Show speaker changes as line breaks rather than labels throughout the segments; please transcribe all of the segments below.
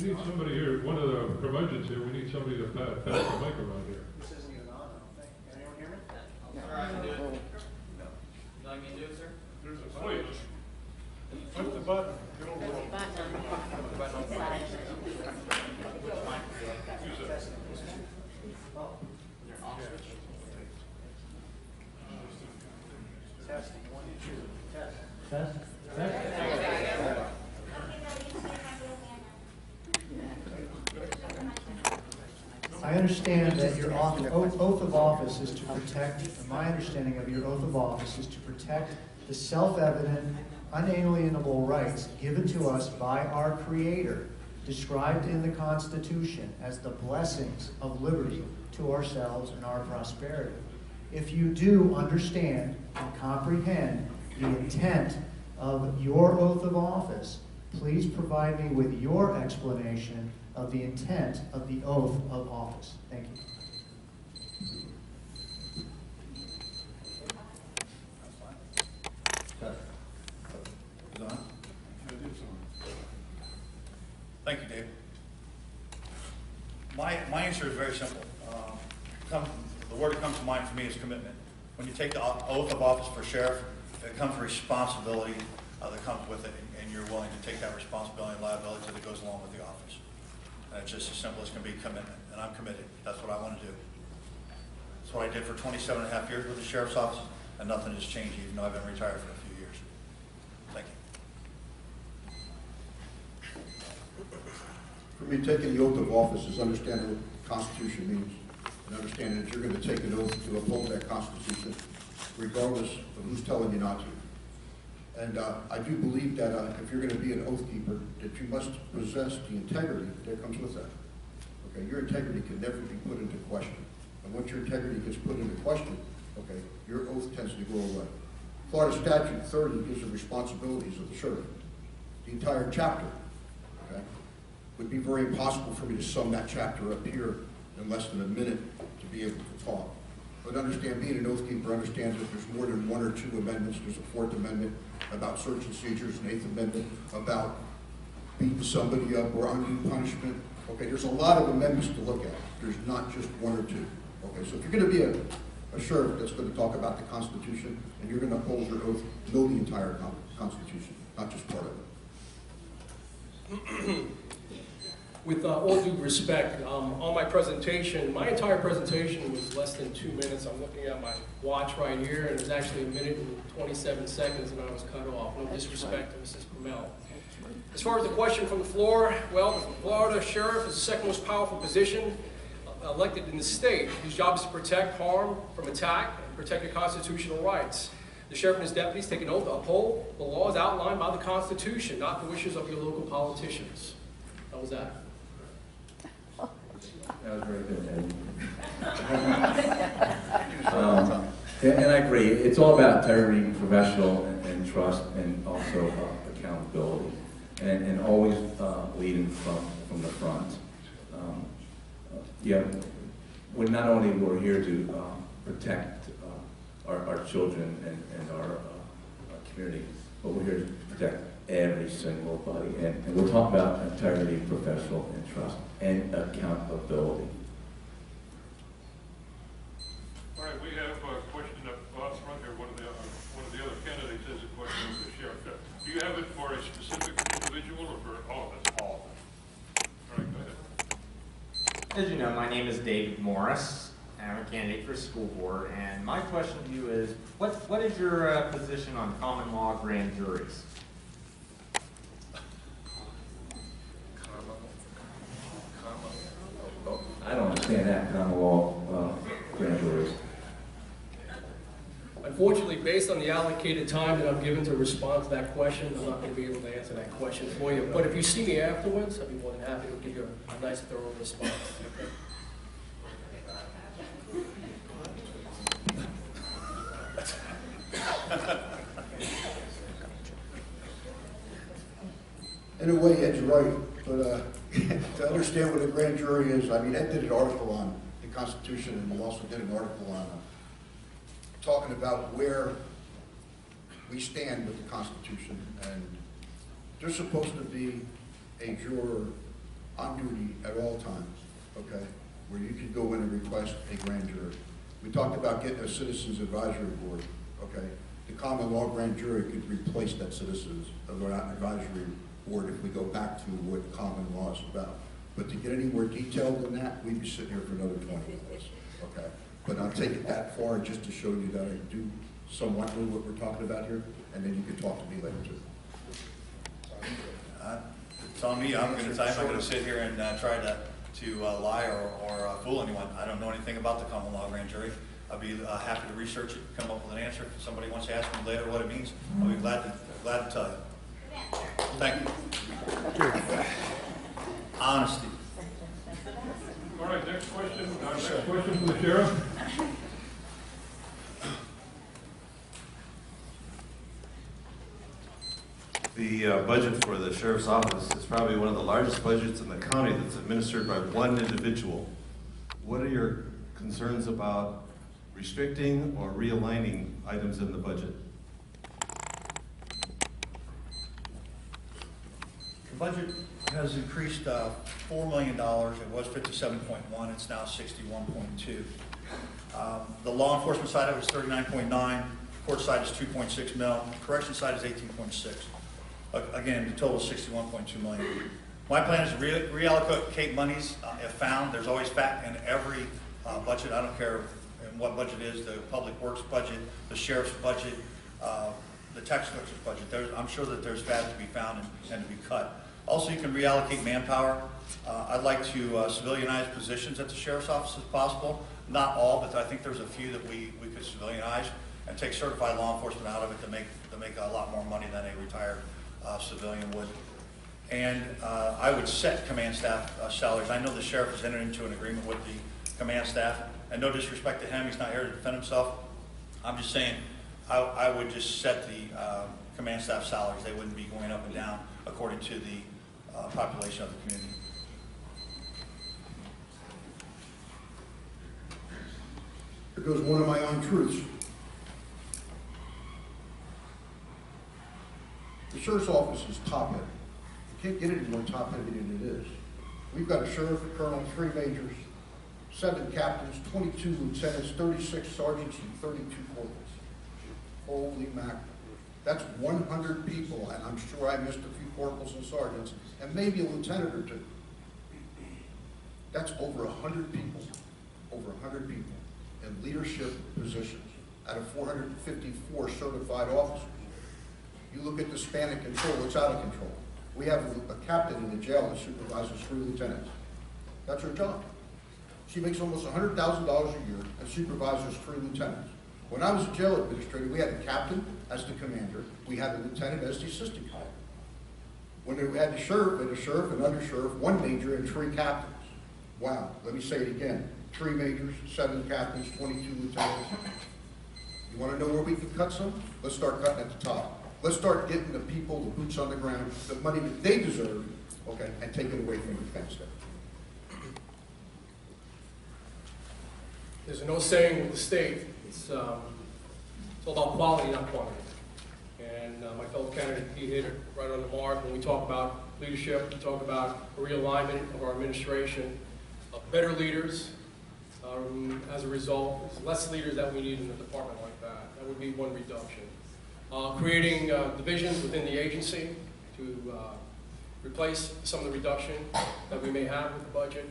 need somebody here, one of the curmudgeons here, we need somebody to pass the mic around here.
This isn't even on, I don't think. Can anyone hear me?
All right, I can do it. No. You like me to do it, sir?
There's a switch.
Push the button. Get over
There's a
it.
button on the side.
Testing, 1, 2, test.
Test? I understand that your oath of office is to protect, my understanding of your oath of office is to protect the self-evident, unalienable rights given to us by our Creator, described in the Constitution as the blessings of liberty to ourselves and our prosperity. If you do understand and comprehend the intent of your oath of office, please provide me with your explanation of the intent of the oath of office. Thank you.
Thank you, Dave. My answer is very simple. The word that comes to mind for me is commitment. When you take the oath of office for sheriff, it comes responsibility that comes with it, and you're willing to take that responsibility and liability that goes along with the office. And it's just as simple as can be commitment, and I'm committed. That's what I want to do. That's what I did for 27 and a half years with the sheriff's office, and nothing has changed, even though I've been retired for a few years. Thank you.
For me, taking the oath of office is understanding what the Constitution means, and understanding that you're going to take an oath to uphold that Constitution, regardless of who's telling you not to. And I do believe that if you're going to be an oath keeper, that you must possess the integrity that comes with that. Okay, your integrity can never be put into question. And once your integrity gets put into question, okay, your oath tends to go away. Florida Statute 30 gives the responsibilities of the sheriff. The entire chapter, okay, would be very impossible for me to sum that chapter up here in less than a minute to be able to talk. But understand, being an oath keeper understands that there's more than 1 or 2 amendments. There's a 4th Amendment about search and seizures, an 8th Amendment about beating somebody up or undue punishment. Okay, there's a lot of amendments to look at. There's not just 1 or 2. Okay, so if you're going to be a sheriff that's going to talk about the Constitution and you're going to uphold your oath, know the entire Constitution, not just part of it.
With all due respect, on my presentation, my entire presentation was less than 2 minutes. I'm looking at my watch right here, and it was actually 1 minute and 27 seconds, and I was cut off. No disrespect to Mrs. PRUMMELL. As far as the question from the floor, well, the Florida Sheriff is the second most powerful position elected in the state, whose job is to protect, harm from attack, and protect your constitutional rights. The sheriff and his deputies take an oath to uphold the laws outlined by the Constitution, not the wishes of your local politicians. How was that?
That was very good, Eddie. And I agree. It's all about integrity, professional, and trust, and also accountability, and always leading from the front. Yeah, not only we're here to protect our children and our community, but we're here to protect every single body. And we'll talk about integrity, professional, and trust, and accountability.
All right, we have a question up front here. One of the other candidates has a question of the sheriff. Do you have it for a specific individual or for all of us? All. All right, go ahead.
As you know, my name is David Morris. I'm a candidate for school board, and my question to you is, what is your position on common law grand juries?
I don't understand that common law grand juries.
Unfortunately, based on the allocated time that I'm given to respond to that question, I'm not going to be able to answer that question for you. But if you see me afterwards, I'll be more than happy to give you a nice, thorough response. Okay?
In a way, Ed's right, but to understand what a grand jury is, I mean, Ed did an article on the Constitution, and he also did an article on talking about where we stand with the Constitution, and there's supposed to be a juror on duty at all times, okay, where you could go in and request a grand jury. We talked about getting a citizens advisory board, okay? The common law grand jury could replace that citizens advisory board if we go back to what common law is about. But to get any more detailed than that, we'd be sitting here for another 20 minutes, okay? But I'll take it that far just to show you that I do somewhat know what we're talking about here, and then you can talk to me later too.
It's on me. I'm going to tell you, I'm not going to sit here and try to lie or fool anyone. I don't know anything about the common law grand jury. I'll be happy to research it, come up with an answer. If somebody wants to ask me later what it means, I'll be glad to tell you. Thank you. Honesty.
All right, next question. Next question from the sheriff.
The budget for the sheriff's office is probably one of the largest budgets in the county that's administered by one individual. What are your concerns about restricting or realigning items in the budget?
The budget has increased $4 million. It was 57.1. It's now 61.2. The law enforcement side of it is 39.9. Court side is 2.6 mil. Correction side is 18.6. Again, the total is 61.2 million. My plan is to reallocate monies if found. There's always fat in every budget. I don't care in what budget it is, the public works budget, the sheriff's budget, the tax collector's budget. I'm sure that there's fat to be found and to be cut. Also, you can reallocate manpower. I'd like to civilianize positions at the sheriff's office if possible. Not all, but I think there's a few that we could civilianize and take certified law enforcement out of it to make a lot more money than a retired civilian would. And I would set command staff salaries. I know the sheriff has entered into an agreement with the command staff, and no disrespect to him, he's not here to defend himself. I'm just saying I would just set the command staff salaries. They wouldn't be going up and down according to the population of the community.
Here goes one of my untruths. The sheriff's office is top-heavy. You can't get any more top-heavy than it is. We've got a sheriff, a colonel, 3 majors, 7 captains, 22 lieutenants, 36 sergeants, and 32 corporals. Holy mackerel. That's 100 people, and I'm sure I missed a few corporals and sergeants, and maybe a lieutenant or 2. That's over 100 people, over 100 people in leadership positions out of 454 certified officers. You look at the span of control, it's out of control. We have a captain in the jail that supervises 3 lieutenants. That's her job. She makes almost $100,000 a year and supervises 3 lieutenants. When I was a jail administrator, we had a captain as the commander. We had a lieutenant as the assistant commander. When we had the sheriff, and a sheriff, an undersheriff, 1 major, and 3 captains. Wow, let me say it again. 3 majors, 7 captains, 22 lieutenants. You want to know where we can cut some? Let's start cutting at the top. Let's start getting the people, the boots on the ground, the money that they deserve, okay, and take it away from the defense staff.
There's an old saying with the state, it's all about quality, not quantity. And my fellow candidate, he hit it right on the mark. When we talk about leadership, we talk about a realignment of our administration, better leaders. As a result, there's less leaders that we need in a department like that. That would be one reduction. Creating divisions within the agency to replace some of the reduction that we may have with the budget.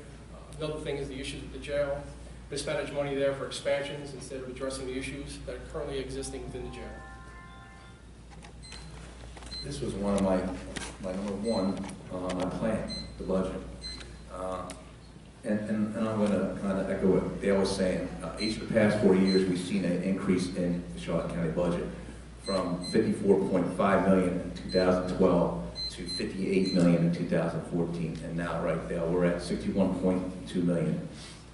Another thing is the issues with the jail. Mismanaged money there for expansions instead of addressing the issues that are currently existing within the jail.
This was one of my number one on my plan, the budget. And I'm going to kind of echo what Dale was saying. Each of the past 4 years, we've seen an increase in the Charlotte County budget from $54.5 million in 2012 to $58 million in 2014. And now, right there, we're at $61.2 million.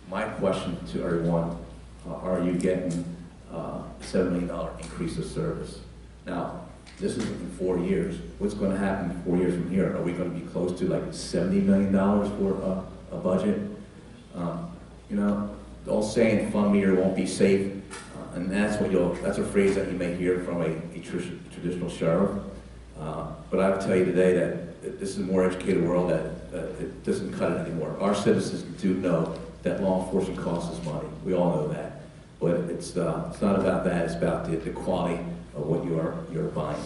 My question to everyone, are you getting a $7 million increase of service? Now, this is in 4 years. What's going to happen 4 years from here? Are we going to be close to like $70 million for a budget? You know, the old saying, fund meter won't be safe, and that's a phrase that you may hear from a traditional sheriff. But I have to tell you today that this is a more educated world, that it doesn't cut it anymore. Our citizens do know that law enforcement costs us money. We all know that. But it's not about that. It's about the quality of what you're buying.